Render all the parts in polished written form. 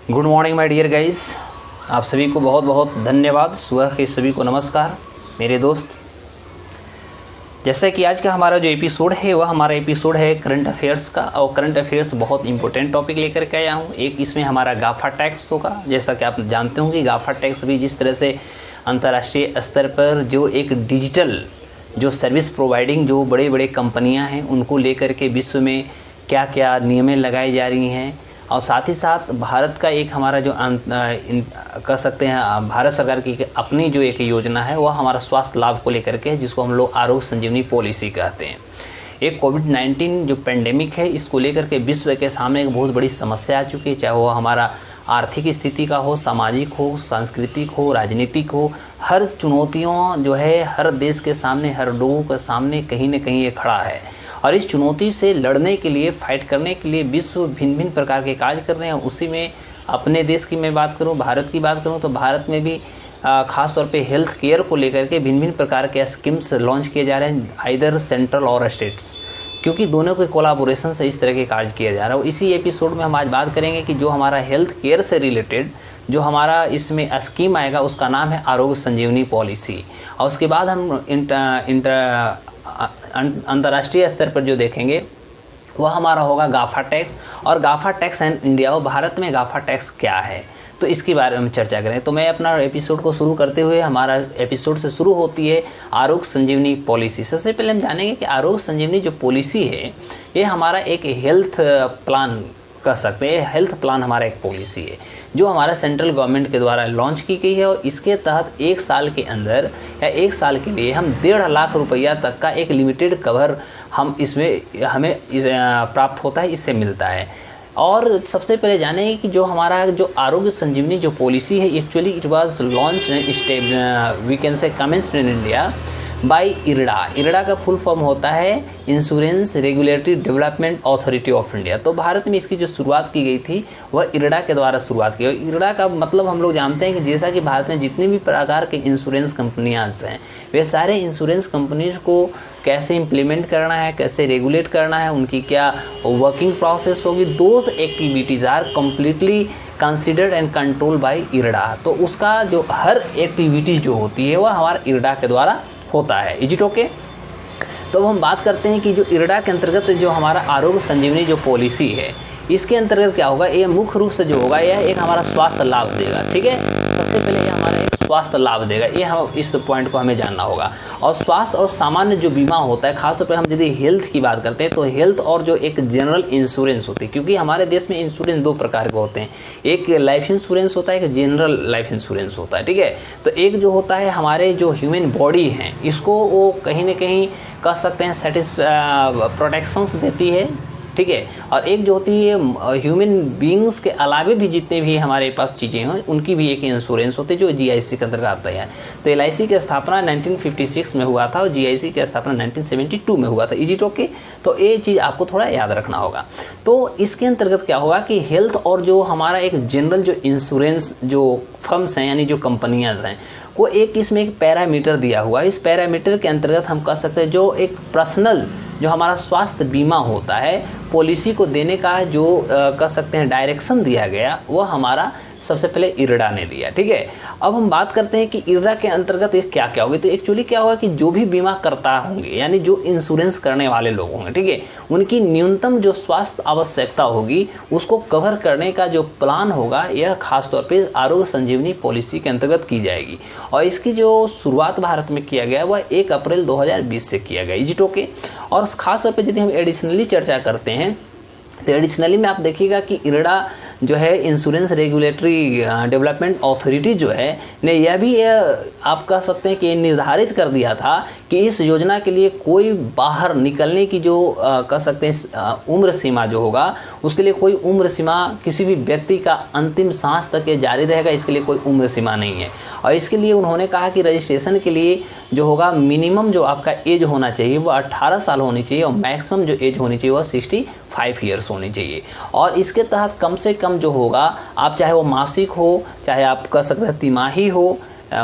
Good morning my dear guys, आप सभी को बहुत बहुत धन्यवाद। सुबह के सभी को नमस्कार मेरे दोस्त। जैसा कि आज का हमारा जो एपिसोड है वह हमारा एपिसोड है करंट अफेयर्स का, और करंट अफेयर्स बहुत इंपॉर्टेंट टॉपिक लेकर के आया हूँ। एक इसमें हमारा गाफा टैक्स होगा। जैसा कि आप जानते होंगे गाफा टैक्स भी जिस तरह से अंतर्राष्ट्रीय स्तर पर जो एक डिजिटल जो सर्विस प्रोवाइडिंग जो बड़े बड़े कंपनियाँ हैं उनको लेकर के विश्व में क्या क्या नियमें लगाई जा रही हैं, और साथ ही साथ भारत का एक हमारा जो कह सकते हैं भारत सरकार की अपनी जो एक योजना है वह हमारा स्वास्थ्य लाभ को लेकर के है, जिसको हम लोग आरोग्य संजीवनी पॉलिसी कहते हैं। एक कोविड-19 जो पेंडेमिक है इसको लेकर के विश्व के सामने एक बहुत बड़ी समस्या आ चुकी है, चाहे वो हमारा आर्थिक स्थिति का हो, सामाजिक हो, सांस्कृतिक हो, राजनीतिक हो। हर चुनौतियों जो है हर देश के सामने, हर लोगों के सामने कहीं ना कहीं ये खड़ा है, और इस चुनौती से लड़ने के लिए, फाइट करने के लिए विश्व भिन्न भिन्न प्रकार के कार्य कर रहे हैं। उसी में अपने देश की मैं बात करूं, भारत की बात करूं तो भारत में भी ख़ास तौर पे हेल्थ केयर को लेकर के भिन्न भिन्न प्रकार के स्कीम्स लॉन्च किए जा रहे हैं, आइदर सेंट्रल और स्टेट्स, क्योंकि दोनों के कोलाबोरेशन से इस तरह के कार्य किया जा रहा है। इसी एपिसोड में हम आज बात करेंगे कि जो हमारा हेल्थ केयर से रिलेटेड जो हमारा इसमें स्कीम आएगा उसका नाम है आरोग्य संजीवनी पॉलिसी, और उसके बाद हम अंतर्राष्ट्रीय स्तर पर जो देखेंगे वह हमारा होगा गाफा टैक्स, और गाफा टैक्स एंड इंडिया, और भारत में गाफा टैक्स क्या है तो इसके बारे में चर्चा करें। तो मैं अपना एपिसोड को शुरू करते हुए, हमारा एपिसोड से शुरू होती है आरोग्य संजीवनी पॉलिसी। सबसे पहले हम जानेंगे कि आरोग्य संजीवनी जो पॉलिसी है ये हमारा एक हेल्थ प्लान कह सकते हैं। हेल्थ प्लान हमारा एक पॉलिसी है जो हमारा सेंट्रल गवर्नमेंट के द्वारा लॉन्च की गई है, और इसके तहत एक साल के अंदर या एक साल के लिए हम 1.5 लाख रुपया तक का एक लिमिटेड कवर हम इसमें हमें प्राप्त होता है, इससे मिलता है। और सबसे पहले जानेंगे कि जो हमारा जो आरोग्य संजीवनी जो पॉलिसी है actually it was launch we can say commenced in India by IRDA. IRDA का फुल फॉर्म होता है insurance regulatory development authority of India. तो भारत में इसकी जो शुरुआत की गई थी वह इरडा के द्वारा शुरुआत की गई। इरडा का मतलब हम लोग जानते हैं कि जैसा कि भारत में जितनी भी प्रकार के इंश्योरेंस कंपनियां हैं वे सारे इंश्योरेंस कंपनीज को कैसे इम्प्लीमेंट करना है, कैसे रेगुलेट करना है, उनकी क्या वर्किंग प्रोसेस होगी, those activities are completely considered and control by IRDA. तो उसका जो हर एक्टिविटी जो होती है वह हमारा इरडा के द्वारा होता है। Is it okay? तो अब हम बात करते हैं कि जो इरडा के अंतर्गत जो हमारा आरोग्य संजीवनी जो पॉलिसी है इसके अंतर्गत क्या होगा, ये मुख्य रूप से जो होगा यह एक हमारा स्वास्थ्य लाभ देगा। ठीक है, सबसे पहले ये हमारा एक स्वास्थ्य लाभ देगा, ये हम इस पॉइंट को हमें जानना होगा। और स्वास्थ्य और सामान्य जो बीमा होता है, खासतौर पर हम यदि हेल्थ की बात करते हैं तो हेल्थ और जो एक जनरल इंश्योरेंस होती है, क्योंकि हमारे देश में इंश्योरेंस 2 प्रकार के होते हैं, एक लाइफ इंश्योरेंस होता है, एक जनरल लाइफ इंश्योरेंस होता है। ठीक है, तो एक जो होता है हमारे जो ह्यूमन बॉडी है इसको वो कहीं ना कहीं कह सकते हैं प्रोटेक्शंस देती है। ठीक है, और एक जो होती है ह्यूमन बींग्स के अलावे भी जितने भी हमारे पास चीज़ें हैं उनकी भी एक इंश्योरेंस होती है जो GIC के अंतर्गत आता है। तो LIC की स्थापना 1956 में हुआ था और GIC की स्थापना 1972 में हुआ था। Is it okay? तो ये चीज़ आपको थोड़ा याद रखना होगा। तो इसके अंतर्गत क्या होगा कि हेल्थ और जो हमारा एक जनरल जो इंश्योरेंस जो फर्म्स हैं यानी जो कंपनियाँ हैं वो एक इसमें एक पैरामीटर दिया हुआ है। इस पैरामीटर के अंतर्गत हम कह सकते हैं जो एक पर्सनल जो हमारा स्वास्थ्य बीमा होता है पॉलिसी को देने का जो कह सकते हैं डायरेक्शन दिया गया वो हमारा सबसे पहले इरडा ने दिया। ठीक है, अब हम बात करते हैं कि इरडा के अंतर्गत ये क्या क्या होगी। तो एक्चुअली क्या होगा कि जो भी बीमा करता होंगे यानी जो इंश्योरेंस करने वाले लोग होंगे, ठीक है, उनकी न्यूनतम जो स्वास्थ्य आवश्यकता होगी उसको कवर करने का जो प्लान होगा यह खासतौर पे आरोग्य संजीवनी पॉलिसी के अंतर्गत की जाएगी। और इसकी जो शुरुआत भारत में किया गया वह 1 अप्रैल 2020 से किया गया। Is it okay? और खासतौर पर यदि हम एडिशनली चर्चा करते हैं तो एडिशनली में आप देखिएगा कि इरडा जो है इंश्योरेंस रेगुलेटरी डेवलपमेंट अथॉरिटी जो है ने यह भी आप कह सकते हैं कि निर्धारित कर दिया था कि इस योजना के लिए कोई बाहर निकलने की जो कह सकते हैं उम्र सीमा जो होगा उसके लिए कोई उम्र सीमा किसी भी व्यक्ति का अंतिम सांस तक ये जारी रहेगा, इसके लिए कोई उम्र सीमा नहीं है। और इसके लिए उन्होंने कहा कि रजिस्ट्रेशन के लिए जो होगा मिनिमम जो आपका एज होना चाहिए वो 18 साल होनी चाहिए और मैक्सिमम जो एज होनी चाहिए वो 65 ईयर्स होनी चाहिए। और इसके तहत कम से कम जो होगा आप चाहे वो मासिक हो, चाहे आप कह सकते हैं तिमाही हो,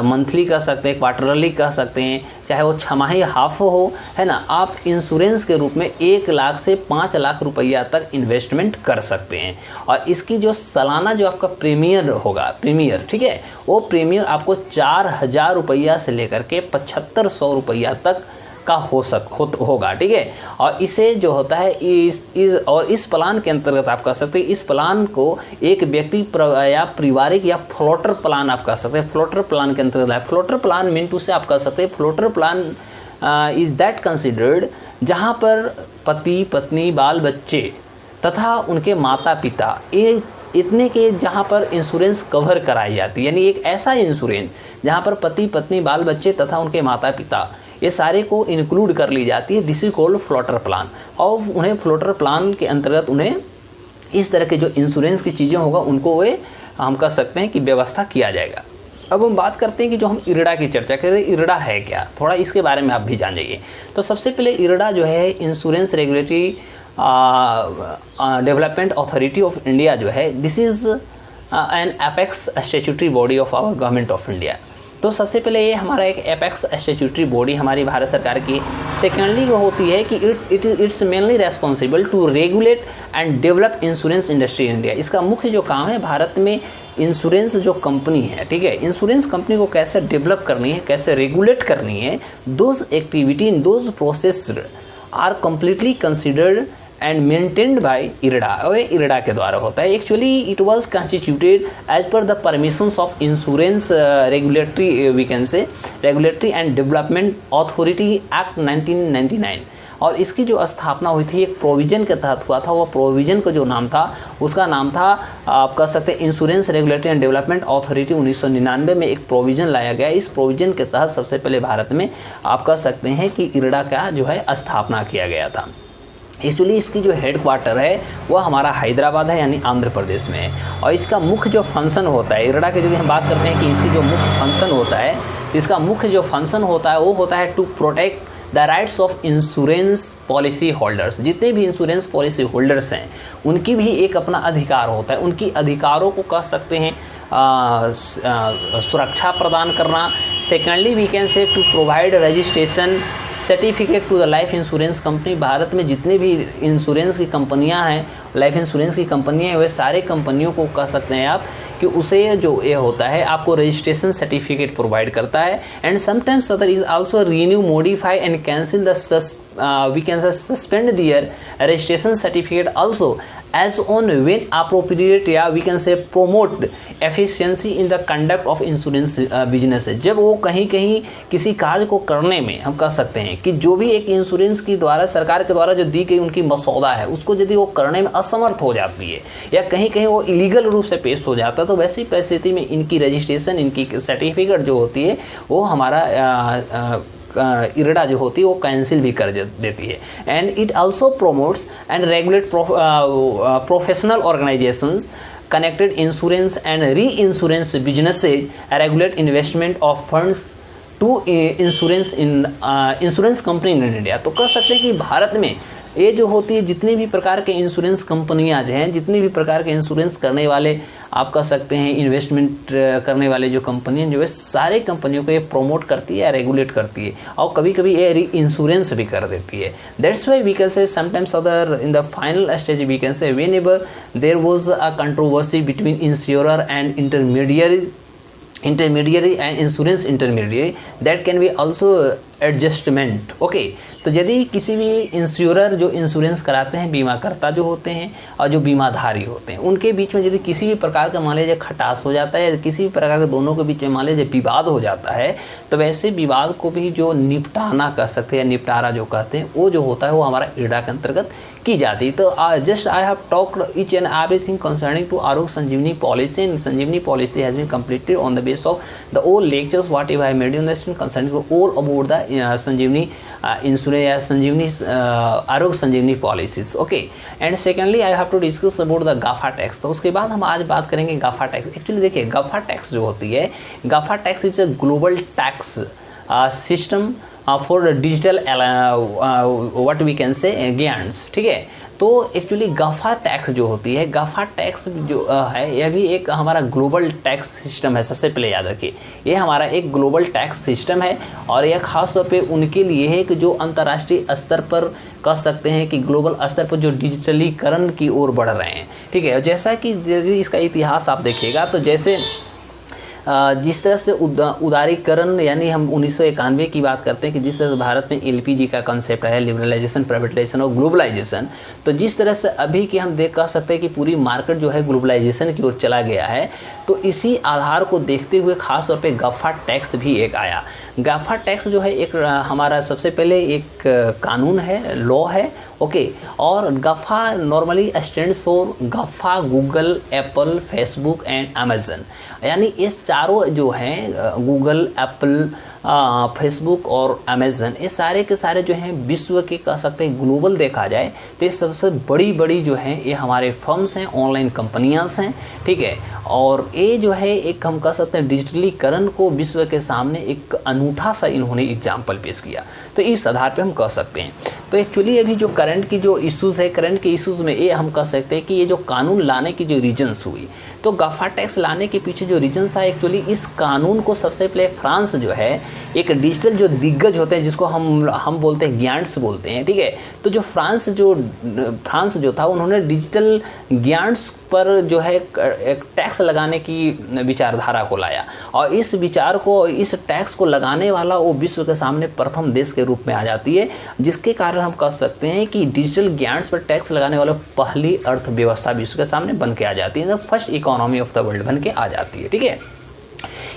मंथली कह सकते हैं, क्वार्टरली कह सकते हैं, चाहे वो छमाही हाफ हो, है ना, आप इंश्योरेंस के रूप में 1 लाख से 5 लाख रुपया तक इन्वेस्टमेंट कर सकते हैं। और इसकी जो सालाना जो आपका प्रीमियर होगा, प्रीमियर, ठीक है, वो प्रीमियर आपको 4,000 रुपया से लेकर के 7,500 रुपया तक का होगा, ठीक है। और इसे जो होता है इस प्लान के अंतर्गत आप कह सकते हैं, इस प्लान को एक व्यक्ति या पारिवारिक या फ्लोटर प्लान आप कह सकते हैं, फ्लोटर प्लान के अंतर्गत है। फ्लोटर प्लान मीन टू से आप कह सकते हैं, floater plan is that considered जहां पर पति पत्नी बाल बच्चे तथा उनके माता पिता इतने के जहां पर इंश्योरेंस कवर कराई जाती है, यानी एक ऐसा इंश्योरेंस जहां पर पति पत्नी बाल बच्चे तथा उनके माता पिता ये सारे को इंक्लूड कर ली जाती है। This is called floater plan. और उन्हें फ्लोटर प्लान के अंतर्गत उन्हें इस तरह के जो इंश्योरेंस की चीज़ें होगा उनको वे हम कह सकते हैं कि व्यवस्था किया जाएगा। अब हम बात करते हैं कि जो हम इरडा की चर्चा कर रहे हैं, इरडा है क्या, थोड़ा इसके बारे में आप भी जान जाइए। तो सबसे पहले इरडा जो है insurance regulatory development authority of India जो है, this is an apex statutory body of our government of India. तो सबसे पहले ये हमारा एक एपेक्स स्टैट्यूटरी बॉडी हमारी भारत सरकार की। सेकेंडली वो होती है कि it's mainly responsible to regulate and develop insurance industry in India. इसका मुख्य जो काम है भारत में इंश्योरेंस जो कंपनी है, ठीक है, इंश्योरेंस कंपनी को कैसे डेवलप करनी है, कैसे रेगुलेट करनी है, those activity in those process are completely considered and maintained by IRDA. और इरडा के द्वारा होता है। Actually it was constituted as per the permissions of insurance regulatory we can say regulatory and development authority act 1999। और इसकी जो स्थापना हुई थी एक प्रोविजन के तहत हुआ था। वो प्रोविजन का जो नाम था उसका नाम था, आप कह सकते हैं, insurance regulatory and development authority. 1999 में एक प्रोविजन लाया गया। इस प्रोविजन के तहत सबसे पहले भारत में आप कह सकते हैं कि इरडा का जो है स्थापना किया गया था। एक्चुअली इसकी जो हेड क्वार्टर है वो हमारा हैदराबाद है, यानी आंध्र प्रदेश में है। और इसका मुख्य जो फंक्शन होता है, इरडा के यदि हम बात करते हैं कि इसकी जो मुख्य फंक्शन होता है, इसका मुख्य जो फंक्शन होता है वो होता है to protect the rights of insurance policy holders. जितने भी इंश्योरेंस पॉलिसी होल्डर्स हैं उनकी भी एक अपना अधिकार होता है। उनकी अधिकारों को कह सकते हैं सुरक्षा प्रदान करना। Secondly we can say to provide registration certificate to the life insurance company. Bharat में जितने भी इंश्योरेंस की कंपनियां हैं, लाइफ इंश्योरेंस की कंपनियां हैं, वे सारे कंपनियों को कह सकते हैं आप कि उसे जो ये होता है आपको रजिस्ट्रेशन सर्टिफिकेट प्रोवाइड करता है। And sometimes other is also renew, modify and cancel the we can suspend their registration certificate also as on when appropriate, या we can say promote efficiency in the conduct of insurance business। जब वो कहीं कहीं किसी कार्य को करने में हम कह सकते हैं कि जो भी एक इंश्योरेंस की द्वारा सरकार के द्वारा जो दी गई उनकी मसौदा है उसको यदि वो करने में असमर्थ हो जाती है या कहीं कहीं वो इलीगल रूप से पेश हो जाता है, तो वैसी परिस्थिति में इनकी रजिस्ट्रेशन, इनकी सर्टिफिकेट जो होती है वो हमारा इरडा जो होती है वो कैंसिल भी कर देती है। And it also promotes and regulate professional organisations connected insurance and reinsurance businesses, regulate investment of funds to insurance company in India. तो कह सकते हैं कि भारत में ये जो होती है जितनी भी प्रकार के इंश्योरेंस कंपनियां जो हैं, जितनी भी प्रकार के इंश्योरेंस करने वाले आप कह सकते हैं इन्वेस्टमेंट करने वाले जो कंपनियां जो है, सारे कंपनियों को ये प्रोमोट करती है या रेगुलेट करती है और कभी कभी ये री इंश्योरेंस भी कर देती है। That's why we can say sometimes other in the final stage we can say whenever there was a controversy between insurer and intermediary and insurance intermediary, that can be also adjustment. Okay, तो यदि किसी भी insurer जो insurance कराते हैं, बीमाकर्ता जो होते हैं और जो बीमाधारी होते हैं, उनके बीच में यदि किसी भी प्रकार का मान लीजिए खटास हो जाता है या किसी भी प्रकार के दोनों के बीच में मान लीजिए विवाद हो जाता है, तो वैसे विवाद को भी जो निपटाना कर सकते हैं या निपटारा जो कहते हैं वो जो होता है वो हमारा इरडा के अंतर्गत की जाती है। तो just I have talked each and everything concerning to Arogya Sanjeevani policy, and Sanjeevani policy has been completed on the base of the all lectures whatever I made in the concerning to all about the Sanjeevani insurance या Sanjeevani Arogya Sanjeevani policies. Okay, and secondly I have to discuss about the GAFA tax. तो उसके बाद हम आज बात करेंगे गाफा tax. Actually देखिए, गाफा tax जो होती है, GAFA tax is a global tax system for digital what we can say giants. ठीक है, तो एक्चुअली गाफा टैक्स जो होती है, गाफा टैक्स जो है यह भी एक हमारा ग्लोबल टैक्स सिस्टम है। सबसे पहले याद रखिए ये हमारा एक ग्लोबल टैक्स सिस्टम है और यह खास तौर पे उनके लिए है कि जो अंतर्राष्ट्रीय स्तर पर कह सकते हैं कि ग्लोबल स्तर पर जो डिजिटलीकरण की ओर बढ़ रहे हैं। ठीक है, जैसा कि इसका इतिहास आप देखिएगा तो जैसे जिस तरह से उदारीकरण यानी हम 1991 की बात करते हैं कि जिस तरह से भारत में एलपीजी का कंसेप्ट है, लिबरलाइजेशन, प्राइवेटाइजेशन और ग्लोबलाइजेशन, तो जिस तरह से अभी की हम कह सकते हैं कि पूरी मार्केट जो है ग्लोबलाइजेशन की ओर चला गया है, तो इसी आधार को देखते हुए खास तौर पे गाफा टैक्स भी एक आया। गाफा टैक्स जो है एक हमारा सबसे पहले एक कानून है, लॉ है, ओके। और GAFA normally stands for GAFA, Google, Apple, Facebook and Amazon, यानी इस चारों जो हैं गूगल, एप्पल, फेसबुक और अमेजन, ये सारे के सारे जो हैं विश्व के कह सकते हैं ग्लोबल देखा जाए तो ये सबसे बड़ी बड़ी जो हैं ये हमारे फर्म्स हैं, ऑनलाइन कंपनियां हैं। ठीक है, और ये जो है एक हम कह सकते हैं डिजिटलीकरण को विश्व के सामने एक अनूठा सा इन्होंने एग्जाम्पल पेश किया, तो इस आधार पे हम कह सकते हैं। तो एक्चुअली अभी जो करंट की जो इश्यूज़ है, करंट के इश्यूज़ में ये हम कह सकते हैं कि ये जो कानून लाने की जो रीजन्स हुई, तो गाफा टैक्स लाने के पीछे जो रीजन था एक्चुअली इस कानून को सबसे पहले फ्रांस जो है एक डिजिटल जो दिग्गज होते हैं जिसको हम बोलते हैं गियांट्स बोलते हैं। ठीक है, तो जो फ्रांस जो था उन्होंने डिजिटल गियांट्स पर जो है एक टैक्स लगाने की विचारधारा को लाया और इस विचार को, इस टैक्स को लगाने वाला वो विश्व के सामने प्रथम देश के रूप में आ जाती है, जिसके कारण हम कह सकते हैं कि डिजिटल गियांट्स पर टैक्स लगाने वाला पहली अर्थव्यवस्था विश्व के सामने बन के आ जाती है, first economy of the world बन के आ जाती है। ठीक है,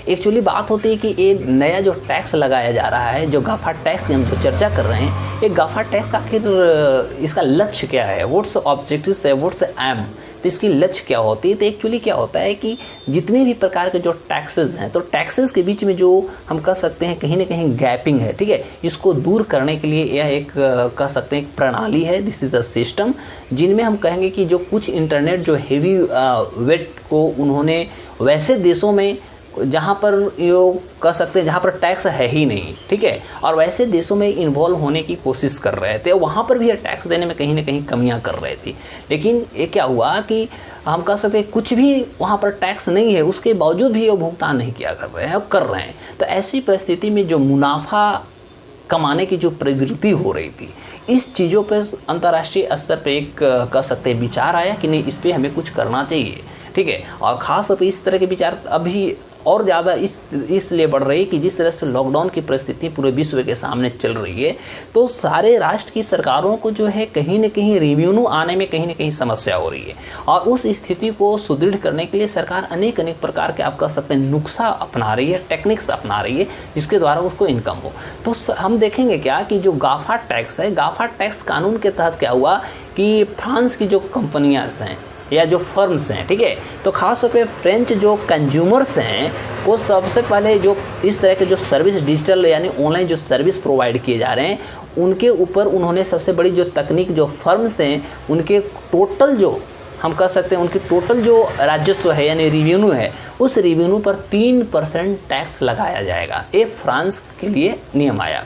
एक्चुअली बात होती है कि ये नया जो टैक्स लगाया जा रहा है, जो गाफा टैक्स की हम जो चर्चा कर रहे हैं, ये गाफा टैक्स आखिर इसका लक्ष्य क्या है, व्हाट्स ऑब्जेक्टिव्स है, व्हाट्स एम, तो इसकी लक्ष्य क्या होती है। तो एक्चुअली क्या होता है कि जितने भी प्रकार के जो टैक्सेस हैं, तो टैक्सेस के बीच में जो हम कह सकते हैं कहीं ना कहीं गैपिंग है, ठीक है, इसको दूर करने के लिए यह एक कह सकते हैं एक प्रणाली है, दिस इज़ अ सिस्टम, जिनमें हम कहेंगे कि जो कुछ इंटरनेट जो हेवी वेट को उन्होंने वैसे देशों में जहाँ पर यो कह सकते हैं जहाँ पर टैक्स है ही नहीं, ठीक है, और वैसे देशों में इन्वॉल्व होने की कोशिश कर रहे थे, वहाँ पर भी ये टैक्स देने में कहीं ना कहीं कमियाँ कर रहे थी। लेकिन ये क्या हुआ कि हम कह सकते हैं कुछ भी वहाँ पर टैक्स नहीं है, उसके बावजूद भी वो भुगतान नहीं किया कर रहे हैं और कर रहे हैं। तो ऐसी परिस्थिति में जो मुनाफा कमाने की जो प्रवृत्ति हो रही थी, इस चीज़ों पर अंतर्राष्ट्रीय स्तर पर एक कह सकते हैं विचार आया कि नहीं, इस पर हमें कुछ करना चाहिए। ठीक है, और ख़ास तौर पर इस तरह के विचार अभी और ज़्यादा इसलिए बढ़ रही है कि जिस तरह से लॉकडाउन की परिस्थिति पूरे विश्व के सामने चल रही है, तो सारे राष्ट्र की सरकारों को जो है कहीं न कहीं रेवेन्यू आने में कहीं न कहीं समस्या हो रही है, और उस स्थिति को सुदृढ़ करने के लिए सरकार अनेक प्रकार के आप कह सकते हैं नुस्खा अपना रही है, टेक्निक्स अपना रही है, जिसके द्वारा उसको इनकम हो। तो हम देखेंगे क्या कि जो गाफा टैक्स है, गाफा टैक्स कानून के तहत क्या हुआ कि फ्रांस की जो कंपनियाँ हैं या जो फर्म्स हैं, ठीक है, तो खास तौर पे फ्रेंच जो कंज्यूमर्स हैं, वो सबसे पहले जो इस तरह के जो सर्विस डिजिटल यानी ऑनलाइन जो सर्विस प्रोवाइड किए जा रहे हैं, उनके ऊपर उन्होंने सबसे बड़ी जो तकनीक जो फर्म्स हैं, उनके टोटल जो हम कह सकते हैं उनकी टोटल जो राजस्व है यानी रेवेन्यू है, उस रेवेन्यू पर 3% टैक्स लगाया जाएगा। ये फ्रांस के लिए नियम आया।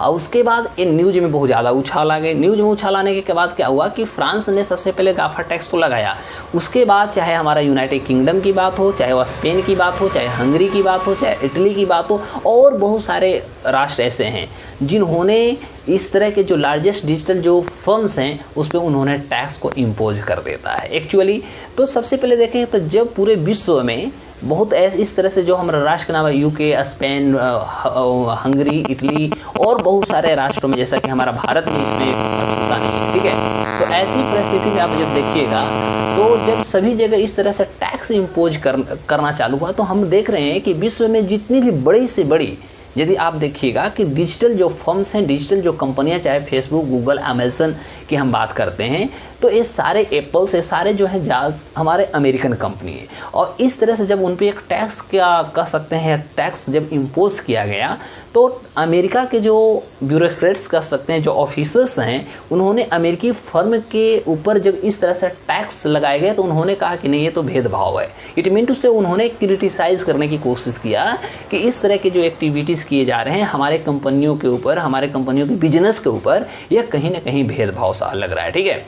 और उसके बाद ये न्यूज में बहुत ज़्यादा उछाल आ गए। न्यूज में उछाल आने के बाद क्या हुआ कि फ्रांस ने सबसे पहले गाफा टैक्स को लगाया। उसके बाद चाहे हमारा यूनाइटेड किंगडम की बात हो, चाहे वह स्पेन की बात हो, चाहे हंगरी की बात हो, चाहे इटली की बात हो, और बहुत सारे राष्ट्र ऐसे हैं जिन्होंने इस तरह के जो लार्जेस्ट डिजिटल जो फर्म्स हैं उस पर उन्होंने टैक्स को इम्पोज कर देता है एक्चुअली। तो सबसे पहले देखें तो जब पूरे विश्व में बहुत ऐसे इस तरह से जो हमारा राष्ट्र का नाम है यूके, स्पेन, हंगरी, इटली और बहुत सारे राष्ट्रों में, जैसा कि हमारा भारत में इसमें अछूता नहीं है, ठीक है। तो ऐसी परिस्थिति में आप जब देखिएगा तो जब सभी जगह इस तरह से टैक्स इम्पोज करना चालू हुआ, तो हम देख रहे हैं कि विश्व में जितनी भी बड़ी से बड़ी, यदि आप देखिएगा कि डिजिटल जो फर्म्स हैं, डिजिटल जो कंपनियां, चाहे फेसबुक, गूगल, अमेजन की हम बात करते हैं, तो ये सारे एप्पल से सारे जो हैं हमारे अमेरिकन कंपनी है। और इस तरह से जब उन पे एक टैक्स क्या कह सकते हैं, टैक्स जब इम्पोज किया गया, तो अमेरिका के जो ब्यूरोक्रेट्स कह सकते हैं, जो ऑफिसर्स हैं, उन्होंने अमेरिकी फर्म के ऊपर जब इस तरह से टैक्स लगाए गए तो उन्होंने कहा कि नहीं, ये तो भेदभाव है। इट मीन टू से उन्होंने क्रिटिसाइज करने की कोशिश किया कि इस तरह के जो एक्टिविटीज़ किए जा रहे हैं हमारे कंपनियों के ऊपर, हमारे कंपनियों के बिजनेस के ऊपर, यह कहीं ना कहीं भेदभाव सा लग रहा है, ठीक है।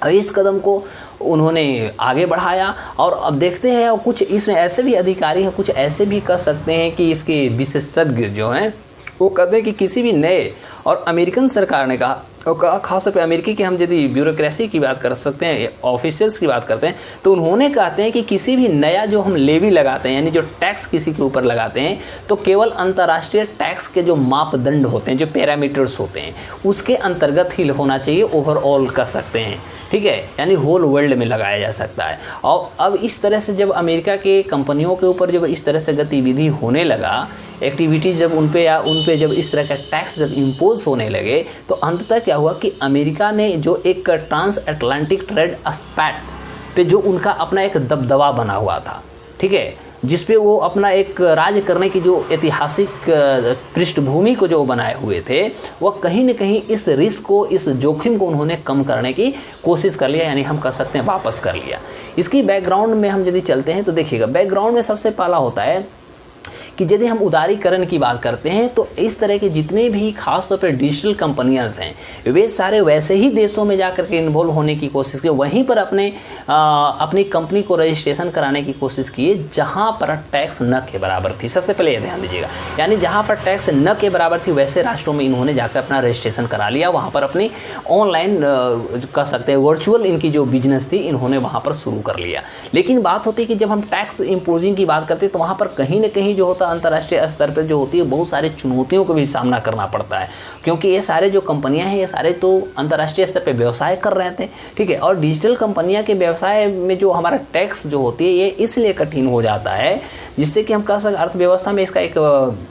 और इस कदम को उन्होंने आगे बढ़ाया। और अब देखते हैं, और कुछ इसमें ऐसे भी अधिकारी हैं, कुछ ऐसे भी कह सकते हैं कि इसके विशेषज्ञ जो हैं वो कहते हैं कि किसी भी नए, और अमेरिकन सरकार ने कहा, और खासतौर पे अमेरिकी की हम यदि ब्यूरोक्रेसी की बात कर सकते हैं, ऑफिसर्स की बात करते हैं, तो उन्होंने कहते हैं कि किसी भी नया जो हम लेवी लगाते हैं, यानी जो टैक्स किसी के ऊपर लगाते हैं, तो केवल अंतर्राष्ट्रीय टैक्स के जो मापदंड होते हैं, जो पैरामीटर्स होते हैं, उसके अंतर्गत ही होना चाहिए, ओवरऑल कर सकते हैं, ठीक है, यानी होल वर्ल्ड में लगाया जा सकता है। और अब इस तरह से जब अमेरिका के कंपनियों के ऊपर जब इस तरह से गतिविधि होने लगा, एक्टिविटीज जब उन पे जब इस तरह का टैक्स जब इम्पोज होने लगे, तो अंततः क्या हुआ कि अमेरिका ने जो एक ट्रांस अटलांटिक ट्रेड एस्पेक्ट पे जो उनका अपना एक दबदबा बना हुआ था, ठीक है, जिसपे वो अपना एक राज्य करने की जो ऐतिहासिक पृष्ठभूमि को जो बनाए हुए थे, वह कहीं न कहीं इस रिस्क को, इस जोखिम को उन्होंने कम करने की कोशिश कर लिया, यानी हम कह सकते हैं वापस कर लिया। इसकी बैकग्राउंड में हम यदि चलते हैं तो देखिएगा, बैकग्राउंड में सबसे पहला होता है कि यदि हम उदारीकरण की बात करते हैं, तो इस तरह के जितने भी खास तौर पर डिजिटल कंपनियां हैं, वे सारे वैसे ही देशों में जाकर के इन्वॉल्व होने की कोशिश की, वहीं पर अपनी कंपनी को रजिस्ट्रेशन कराने की कोशिश की जहां पर टैक्स न के बराबर थी। सबसे पहले ये ध्यान दीजिएगा, यानी जहां पर टैक्स न के बराबर थी वैसे राष्ट्रों में इन्होंने जाकर अपना रजिस्ट्रेशन करा लिया, वहाँ पर अपनी ऑनलाइन कह सकते हैं वर्चुअल इनकी जो बिजनेस थी, इन्होंने वहाँ पर शुरू कर लिया। लेकिन बात होती है कि जब हम टैक्स इम्पोजिंग की बात करते हैं, तो वहाँ पर कहीं ना कहीं जो होता अंतर्राष्ट्रीय स्तर पर जो होती है, बहुत सारे चुनौतियों को भी सामना करना पड़ता है, क्योंकि ये सारे जो कंपनियां हैं, ये सारे तो अंतर्राष्ट्रीय स्तर पे व्यवसाय कर रहे थे, ठीक है, और डिजिटल कंपनियां के व्यवसाय में जो हमारा टैक्स जो होती है, ये इसलिए कठिन हो जाता है, जिससे कि हम कह सकते अर्थव्यवस्था में इसका एक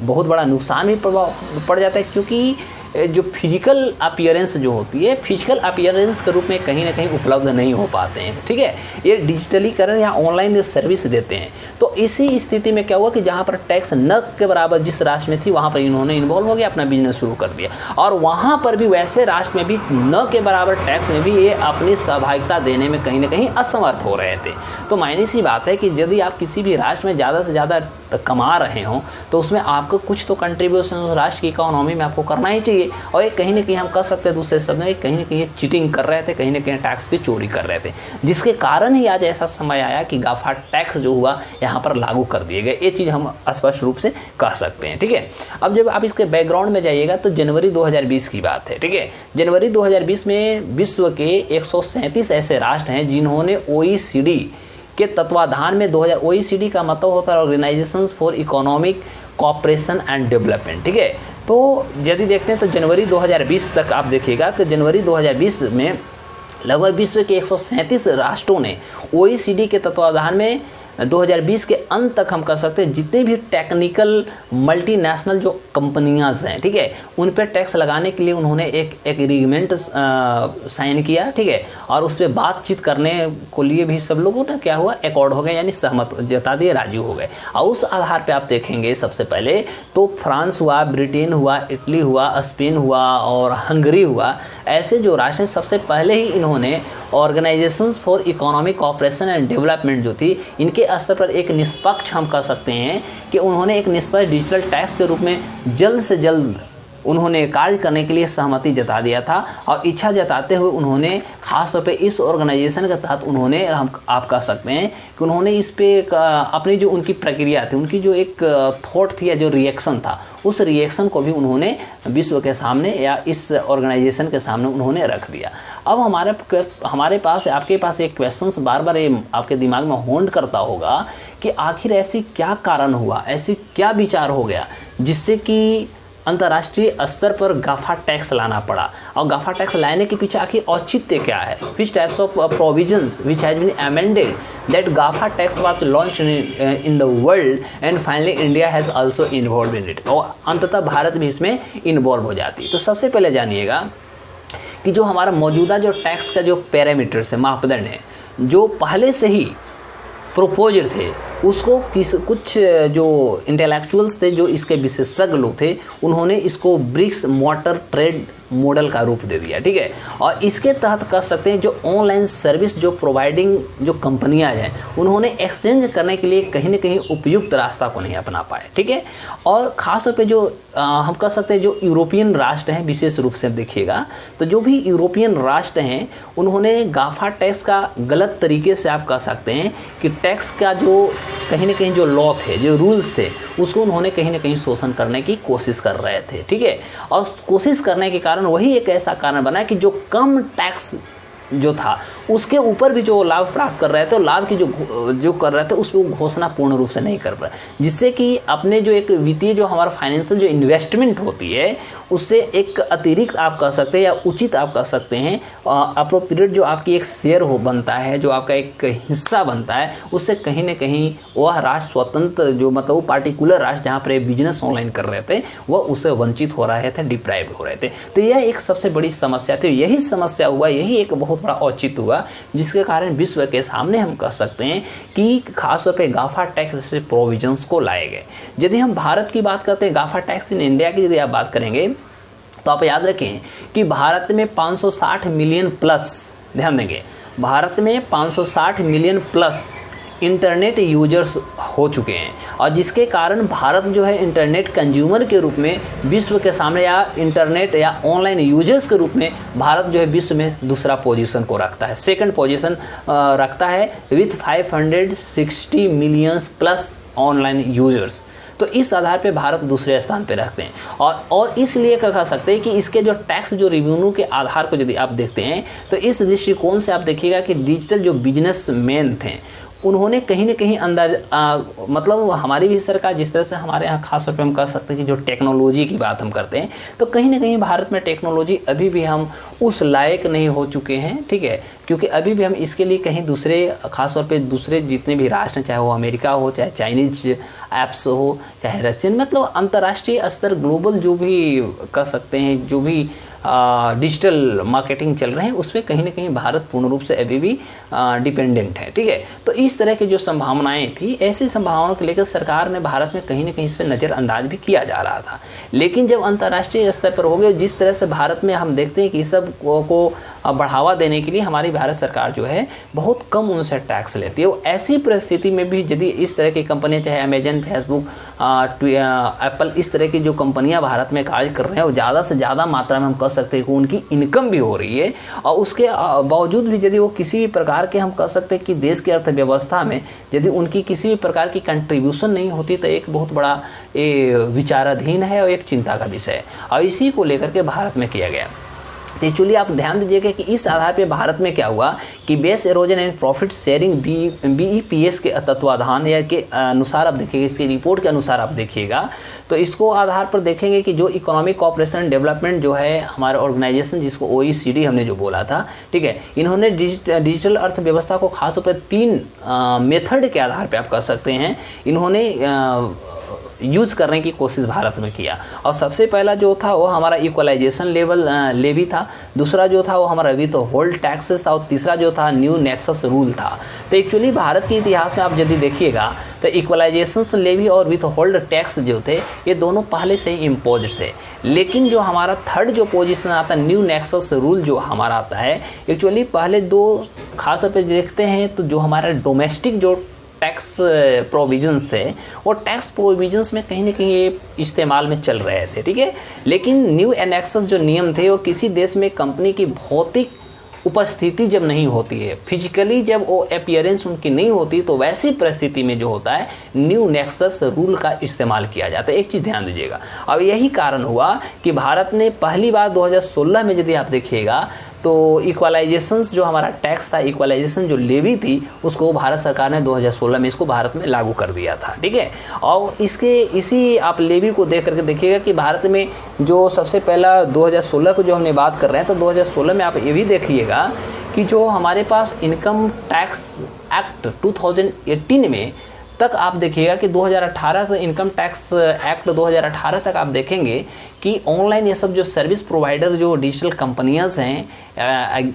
बहुत बड़ा नुकसान भी प्रभाव पड़ जाता है, क्योंकि जो फिजिकल अपीयरेंस जो होती है, फिजिकल अपीयरेंस के रूप में कहीं ना कहीं उपलब्ध नहीं हो पाते हैं, ठीक है, ये डिजिटलीकरण या ऑनलाइन सर्विस देते हैं। तो इसी स्थिति में क्या हुआ कि जहाँ पर टैक्स न के बराबर जिस राष्ट्र में थी, वहाँ पर इन्होंने इन्वॉल्व हो गया, अपना बिजनेस शुरू कर दिया, और वहाँ पर भी वैसे राष्ट्र में भी न के बराबर टैक्स में भी ये अपनी सहभागिता देने में कहीं ना कहीं असमर्थ हो रहे थे। तो मायने सी बात है कि यदि आप किसी भी राष्ट्र में ज़्यादा से ज़्यादा कमा रहे हो, तो उसमें आपको कुछ तो कंट्रीब्यूशन उस राष्ट्र की इकोनॉमी में आपको करना ही चाहिए, और ये कहीं ना कहीं हम कह सकते हैं दूसरे शब्द में कहीं ना कहीं चीटिंग कर रहे थे, कहीं ना कहीं टैक्स की चोरी कर रहे थे, जिसके कारण ही आज ऐसा समय आया कि गाफा टैक्स जो हुआ यहाँ पर लागू कर दिए गए। ये चीज़ हम स्पष्ट रूप से कह सकते हैं, ठीक है। अब जब आप इसके बैकग्राउंड में जाइएगा तो जनवरी 2020 की बात है, ठीक है। जनवरी 2020 में विश्व के 137 ऐसे राष्ट्र हैं जिन्होंने OECD के तत्वाधान में OECD का मतलब होता है organisations for economic cooperation and development, ठीक है। तो यदि देखते हैं तो जनवरी 2020 तक आप देखिएगा कि जनवरी 2020 में लगभग विश्व के 137 राष्ट्रों ने OECD के तत्वाधान में 2020 के अंत तक हम कर सकते हैं जितने भी टेक्निकल मल्टीनेशनल जो कंपनियां हैं, ठीक है, उन पर टैक्स लगाने के लिए उन्होंने एक एग्रीमेंट साइन किया, ठीक है, और उस पर बातचीत करने को लिए भी सब लोगों ने क्या हुआ, एकॉर्ड हो गए, यानी सहमत जता दिए, राजी हो गए। और उस आधार पे आप देखेंगे सबसे पहले तो फ्रांस हुआ, ब्रिटेन हुआ, इटली हुआ, स्पेन हुआ और हंगरी हुआ, ऐसे जो राष्ट्र सबसे पहले ही इन्होंने organisations for economic cooperation and development जो थी, इनके स्तर पर एक निष्पक्ष हम कह सकते हैं कि उन्होंने एक निष्पक्ष डिजिटल टैक्स के रूप में जल्द से जल्द उन्होंने कार्य करने के लिए सहमति जता दिया था, और इच्छा जताते हुए उन्होंने खासतौर पे इस ऑर्गेनाइजेशन के तहत उन्होंने आप कह सकते हैं कि उन्होंने इस पे अपनी जो उनकी प्रक्रिया थी, उनकी जो एक थॉट थी या जो रिएक्शन था, उस रिएक्शन को भी उन्होंने विश्व के सामने या इस ऑर्गेनाइजेशन के सामने उन्होंने रख दिया। अब हमारे पास आपके पास एक क्वेश्चन बार बार आपके दिमाग में होल्ड करता होगा कि आखिर ऐसी क्या कारण हुआ, ऐसी क्या विचार हो गया जिससे कि अंतर्राष्ट्रीय स्तर पर गाफा टैक्स लाना पड़ा, और गाफा टैक्स लाने के पीछे आखिर औचित्य क्या है, which types of provisions which has been amended that GAFA tax was launched in the world and finally India has also involved in it, और अंततः भारत भी इसमें इन्वॉल्व हो जाती है। तो सबसे पहले जानिएगा कि जो हमारा मौजूदा जो टैक्स का जो पैरामीटर्स है, मापदंड है, जो पहले से ही प्रोपोजर थे, उसको कुछ जो इंटेलेक्चुअल्स थे, जो इसके विशेषज्ञ लोग थे, उन्होंने इसको ब्रिक्स मॉर्टर ट्रेड मॉडल का रूप दे दिया, ठीक है। और इसके तहत कर सकते हैं जो ऑनलाइन सर्विस जो प्रोवाइडिंग जो कंपनियां हैं उन्होंने एक्सचेंज करने के लिए कहीं ना कहीं उपयुक्त रास्ता को नहीं अपना पाए, ठीक है। और ख़ासतौर पे जो हम कह सकते हैं जो यूरोपियन राष्ट्र हैं, विशेष रूप से देखिएगा तो जो भी यूरोपियन राष्ट्र हैं उन्होंने गाफा टैक्स का गलत तरीके से आप कह सकते हैं कि टैक्स का जो कहीं ना कहीं जो लॉ थे, जो रूल्स थे, उसको उन्होंने कहीं ना कहीं शोषण करने की कोशिश कर रहे थे, ठीक है। और कोशिश करने के कारण वही एक ऐसा कारण बना कि जो कम टैक्स जो था उसके ऊपर भी जो लाभ प्राप्त कर रहे थे, लाभ की जो कर रहे थे उस पर घोषणा पूर्ण रूप से नहीं कर पाए, जिससे कि अपने जो एक वित्तीय जो हमारा फाइनेंशियल जो इन्वेस्टमेंट होती है उससे एक अतिरिक्त आप कह सकते हैं या उचित आप कह सकते हैं अप्रोप्रिएट जो आपकी एक शेयर हो बनता है, जो आपका एक हिस्सा बनता है, उससे कहीं ना कहीं वह राष्ट्र स्वतंत्र जो मतलब वो पार्टिकुलर राष्ट्र जहाँ पर बिजनेस ऑनलाइन कर रहे थे वह उससे वंचित हो रहे थे, डिप्राइव्ड हो रहे थे। तो यह एक सबसे बड़ी समस्या थी। यही समस्या हुआ, यही एक बहुत बड़ा औचित्य हुआ जिसके कारण विश्व के सामने हम कह सकते हैं कि खासतौर पे गाफा टैक्स से प्रोविजंस को लाए गए। यदि हम भारत की बात करते हैं, गाफा टैक्स इन इंडिया की यदि आप बात करेंगे तो आप याद रखें कि भारत में 560 मिलियन प्लस, ध्यान देंगे, भारत में 560 मिलियन प्लस इंटरनेट यूजर्स हो चुके हैं और जिसके कारण भारत जो है इंटरनेट कंज्यूमर के रूप में विश्व के सामने या इंटरनेट या ऑनलाइन यूजर्स के रूप में भारत जो है विश्व में दूसरा पोजीशन को रखता है, सेकंड पोजीशन रखता है with 560 millions plus online users. तो इस आधार पे भारत दूसरे स्थान पे रखते हैं और इसलिए कह सकते हैं कि इसके जो टैक्स जो रेवेन्यू के आधार को यदि आप देखते हैं तो इस दृष्टिकोण से आप देखिएगा कि डिजिटल जो बिजनेसमैन थे उन्होंने कहीं ना कहीं अंदर मतलब हमारी भी सरकार जिस तरह से हमारे यहाँ खास तौर पे हम कह सकते हैं कि जो टेक्नोलॉजी की बात हम करते हैं तो कहीं ना कहीं भारत में टेक्नोलॉजी अभी भी हम उस लायक नहीं हो चुके हैं, ठीक है, क्योंकि अभी भी हम इसके लिए कहीं दूसरे खास तौर पे दूसरे जितने भी राष्ट्र, चाहे वो अमेरिका हो, चाहे चाइनीज ऐप्स हो, चाहे रशियन, मतलब अंतर्राष्ट्रीय स्तर ग्लोबल जो भी कह सकते हैं जो भी डिजिटल मार्केटिंग चल रहे हैं उसमें कहीं ना कहीं भारत पूर्ण रूप से अभी भी डिपेंडेंट है, ठीक है। तो इस तरह की जो संभावनाएं थी, ऐसी संभावनाओं को लेकर सरकार ने भारत में कहीं ना कहीं इस पर नज़रअंदाज भी किया जा रहा था। लेकिन जब अंतर्राष्ट्रीय स्तर पर हो गए, जिस तरह से भारत में हम देखते हैं कि इस सब को बढ़ावा देने के लिए हमारी भारत सरकार जो है बहुत कम उनसे टैक्स लेती है। वो ऐसी परिस्थिति में भी यदि इस तरह की कंपनियां, चाहे अमेजन, फेसबुक, एप्पल, इस तरह की जो कंपनियां भारत में कार्य कर रहे हैं वो ज़्यादा से ज़्यादा मात्रा में हम कह सकते हैं कि उनकी इनकम भी हो रही है और उसके बावजूद भी यदि वो किसी भी प्रकार के हम कह सकते हैं कि देश की अर्थव्यवस्था में यदि उनकी किसी भी प्रकार की कंट्रीब्यूशन नहीं होती तो एक बहुत बड़ा विचाराधीन है और एक चिंता का विषय है और इसी को लेकर के भारत में किया गया। तो एक्चुअली आप ध्यान दीजिएगा कि इस आधार पे भारत में क्या हुआ कि base halogen and profit sharing BEPS के तत्वाधान या के अनुसार आप देखिएगा, इसकी रिपोर्ट के अनुसार आप देखिएगा तो इसको आधार पर देखेंगे कि जो इकोनॉमिक कॉपरेशन डेवलपमेंट जो है हमारा ऑर्गेनाइजेशन जिसको OECD हमने जो बोला था, ठीक है, इन्होंने डिजिटल अर्थव्यवस्था को खासतौर पर 3 मेथड के आधार पर आप कह सकते हैं इन्होंने यूज़ करने की कोशिश भारत में किया। और सबसे पहला जो था वो हमारा इक्वलाइजेशन लेवी था, दूसरा जो था वो हमारा विथ होल्ड टैक्सेस था और तीसरा जो था न्यू नेक्सस रूल था। तो एक्चुअली भारत के इतिहास में आप यदि देखिएगा तो इक्वलाइजेशन लेवी और विथ होल्ड टैक्स जो थे ये दोनों पहले से ही इम्पोज थे, लेकिन जो हमारा थर्ड जो पोजीशन आता है न्यू नेक्सस रूल जो हमारा आता है, एक्चुअली पहले 2 खास तौर पर देखते हैं तो जो हमारा डोमेस्टिक जो टैक्स प्रोविजंस थे वो टैक्स प्रोविजंस में कहीं ना कहीं ये इस्तेमाल में चल रहे थे, ठीक है। लेकिन न्यू एनेक्सस जो नियम थे वो किसी देश में कंपनी की भौतिक उपस्थिति जब नहीं होती है, फिजिकली जब वो अपीयरेंस उनकी नहीं होती तो वैसी परिस्थिति में जो होता है न्यू नेक्सस रूल का इस्तेमाल किया जाता है। एक चीज़ ध्यान दीजिएगा, अब यही कारण हुआ कि भारत ने पहली बार 2016 में यदि आप देखिएगा तो इक्वलाइजेशन जो हमारा टैक्स था, इक्वलाइजेशन जो लेवी थी उसको भारत सरकार ने 2016 में इसको भारत में लागू कर दिया था, ठीक है। और इसी आप लेवी को देख करके देखिएगा कि भारत में जो सबसे पहला 2016 को जो हमने बात कर रहे हैं तो 2016 में आप ये भी देखिएगा कि जो हमारे पास इनकम टैक्स एक्ट 2018 में तक आप देखिएगा कि 2018 से इनकम टैक्स एक्ट 2018 तक आप देखेंगे कि ऑनलाइन ये सब जो सर्विस प्रोवाइडर जो डिजिटल कंपनियां हैं,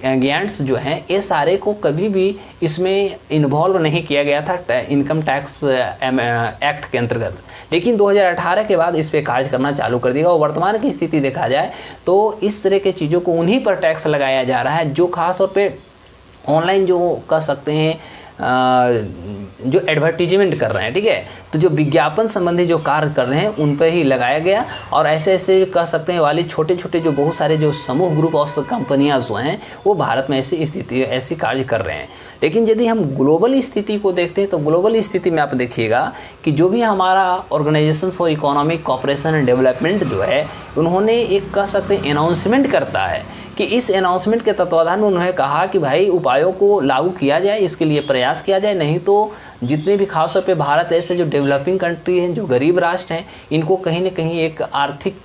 एजेंट्स जो हैं, ये सारे को कभी भी इसमें इन्वॉल्व नहीं किया गया था इनकम टैक्स एक्ट के अंतर्गत। लेकिन 2018 के बाद इस पे कार्य करना चालू कर दिया और वर्तमान की स्थिति देखा जाए तो इस तरह के चीज़ों को उन्हीं पर टैक्स लगाया जा रहा है जो खासतौर पे ऑनलाइन जो कर सकते हैं, जो एडवर्टीजमेंट कर रहे हैं, ठीक है, तो जो विज्ञापन संबंधी जो कार्य कर रहे हैं उन पर ही लगाया गया। और ऐसे ऐसे कह सकते हैं वाली छोटे छोटे जो बहुत सारे जो समूह ग्रुप ऑफ कंपनियां जो हैं वो भारत में ऐसी स्थिति ऐसी कार्य कर रहे हैं। लेकिन यदि हम ग्लोबल स्थिति को देखते हैं तो ग्लोबल स्थिति में आप देखिएगा कि जो भी हमारा organisation for economic cooperation and development जो है, उन्होंने एक कह सकते हैं अनाउंसमेंट करता है कि इस अनाउंसमेंट के तत्वाधान में उन्होंने कहा कि भाई उपायों को लागू किया जाए, इसके लिए प्रयास किया जाए, नहीं तो जितने भी खासतौर पे भारत ऐसे जो डेवलपिंग कंट्री हैं, जो गरीब राष्ट्र हैं, इनको कहीं ना कहीं एक आर्थिक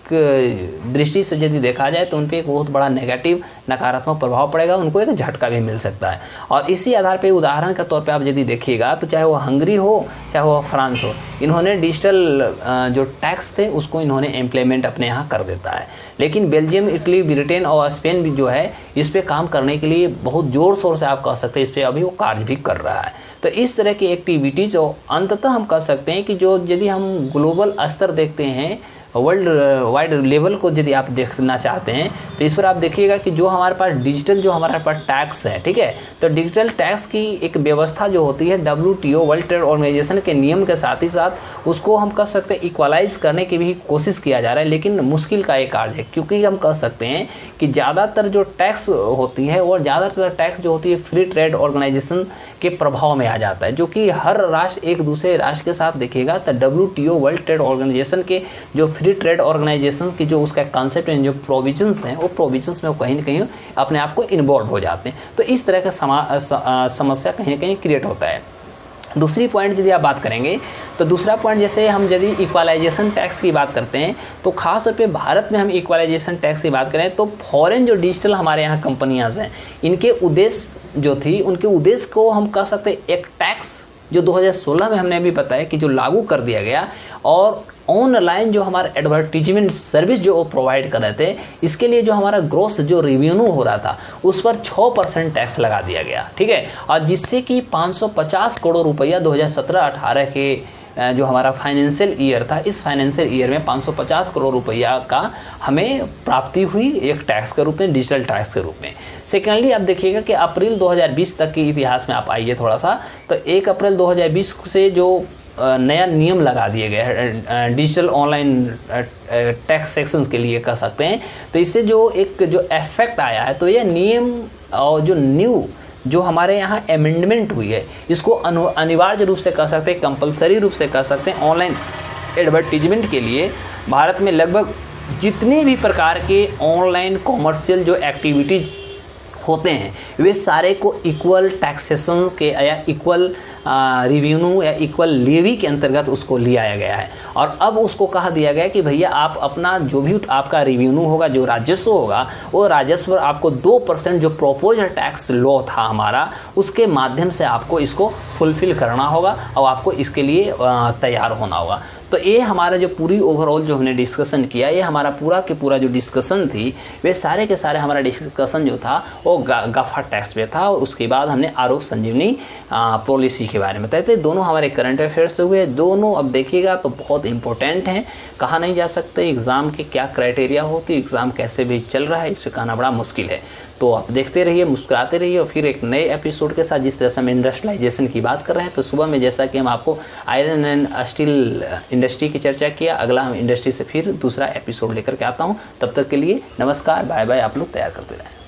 दृष्टि से यदि देखा जाए तो उन पर एक बहुत बड़ा नेगेटिव नकारात्मक प्रभाव पड़ेगा, उनको एक झटका भी मिल सकता है। और इसी आधार पे उदाहरण के तौर पे आप यदि देखिएगा तो चाहे वो हंगरी हो चाहे वो फ्रांस हो, इन्होंने डिजिटल जो टैक्स थे उसको इन्होंने इम्प्लीमेंट अपने यहाँ कर देता है। लेकिन बेल्जियम, इटली, ब्रिटेन और स्पेन भी जो है इस पे काम करने के लिए बहुत ज़ोर शोर से आप कह सकते हैं इस पर अभी वो कार्य भी कर रहा है। तो इस तरह की एक्टिविटीज़ जो अंततः हम कह सकते हैं कि जो यदि हम ग्लोबल स्तर देखते हैं, वर्ल्ड वाइड लेवल को यदि आप देखना चाहते हैं तो इस पर आप देखिएगा कि जो हमारे पास डिजिटल जो हमारे पास टैक्स है, ठीक है, तो डिजिटल टैक्स की एक व्यवस्था जो होती है WTO वर्ल्ड ट्रेड ऑर्गेनाइजेशन के नियम के साथ ही साथ उसको हम कह सकते हैं इक्वलाइज करने की भी कोशिश किया जा रहा है। लेकिन मुश्किल का एक कार्य है, क्योंकि हम कह सकते हैं कि ज़्यादातर जो टैक्स होती है और ज़्यादातर टैक्स जो होती है फ्री ट्रेड ऑर्गेनाइजेशन के प्रभाव में आ जाता है, जो कि हर राष्ट्र एक दूसरे राष्ट्र के साथ देखिएगा तो WTO वर्ल्ड ट्रेड ऑर्गेनाइजेशन के जो फ्री ट्रेड ऑर्गेनाइजेशन की जो उसका कॉन्सेप्ट है, जो प्रोविजंस हैं, वो प्रोविजंस में वो कहीं ना कहीं अपने आप को इन्वॉल्व हो जाते हैं। तो इस तरह का समस्या कहीं ना कहीं क्रिएट होता है। दूसरी पॉइंट यदि आप बात करेंगे तो दूसरा पॉइंट, जैसे हम यदि इक्वलाइजेशन टैक्स की बात करते हैं तो खास तौर पे भारत में हम इक्वलाइजेशन टैक्स की बात करें तो फॉरेन जो डिजिटल हमारे यहाँ कंपनियां हैं, इनके उद्देश्य जो थी, उनके उद्देश्य को हम कह सकते हैं एक टैक्स जो 2016 में हमने अभी बताया कि जो लागू कर दिया गया, और ऑनलाइन जो हमारा एडवर्टीजमेंट सर्विस जो वो प्रोवाइड कर रहे थे, इसके लिए जो हमारा ग्रॉस जो रेवेन्यू हो रहा था उस पर 6% टैक्स लगा दिया गया, ठीक है, और जिससे कि 550 करोड़ रुपया 2017-18 के जो हमारा फाइनेंशियल ईयर था, इस फाइनेंशियल ईयर में 550 करोड़ रुपया का हमें प्राप्ति हुई एक टैक्स के रूप में, डिजिटल टैक्स के रूप में। सेकेंडली आप देखिएगा कि अप्रैल 2020 तक के इतिहास में आप आइए थोड़ा सा, तो 1 अप्रैल 2020 से जो नया नियम लगा दिए गए हैं डिजिटल ऑनलाइन टैक्स सेक्शंस के लिए कह सकते हैं, तो इससे जो एक जो इफेक्ट आया है, तो यह नियम और जो न्यू जो हमारे यहाँ अमेंडमेंट हुई है, इसको अनिवार्य रूप से कह सकते हैं, कंपलसरी रूप से कह सकते हैं, ऑनलाइन एडवर्टीजमेंट के लिए भारत में लगभग जितने भी प्रकार के ऑनलाइन कॉमर्शियल जो एक्टिविटीज़ होते हैं वे सारे को इक्वल टैक्सेशन के या इक्वल रिवेन्यू या इक्वल लेवी के अंतर्गत उसको लिया गया है। और अब उसको कहा दिया गया कि भैया आप अपना जो भी आपका रिवेन्यू होगा, जो राजस्व होगा, वो राजस्व आपको 2% जो प्रोपोजल टैक्स लॉ था हमारा, उसके माध्यम से आपको इसको फुलफिल करना होगा और आपको इसके लिए तैयार होना होगा। तो ये हमारा जो पूरी ओवरऑल जो हमने डिस्कशन किया, ये हमारा पूरा के पूरा जो डिस्कशन थी, वे सारे के सारे हमारा डिस्कशन जो था वो गाफा टैक्स पे था। और उसके बाद हमने आरोग्य संजीवनी पॉलिसी के बारे में बताए थे। दोनों हमारे करंट अफेयर्स से हुए, दोनों अब देखिएगा तो बहुत इंपॉर्टेंट हैं, कहा नहीं जा सकते एग्ज़ाम के क्या क्राइटेरिया होती, एग्ज़ाम कैसे भी चल रहा है, इस पर कहना बड़ा मुश्किल है। तो आप देखते रहिए, मुस्कुराते रहिए, और फिर एक नए एपिसोड के साथ जिस तरह से हम इंडस्ट्रियलाइजेशन की बात कर रहे हैं, तो सुबह में जैसा कि हम आपको आयरन एंड स्टील इंडस्ट्री की चर्चा किया, अगला हम इंडस्ट्री से फिर दूसरा एपिसोड लेकर के आता हूं। तब तक के लिए नमस्कार, बाय बाय, आप लोग तैयार करते रहें।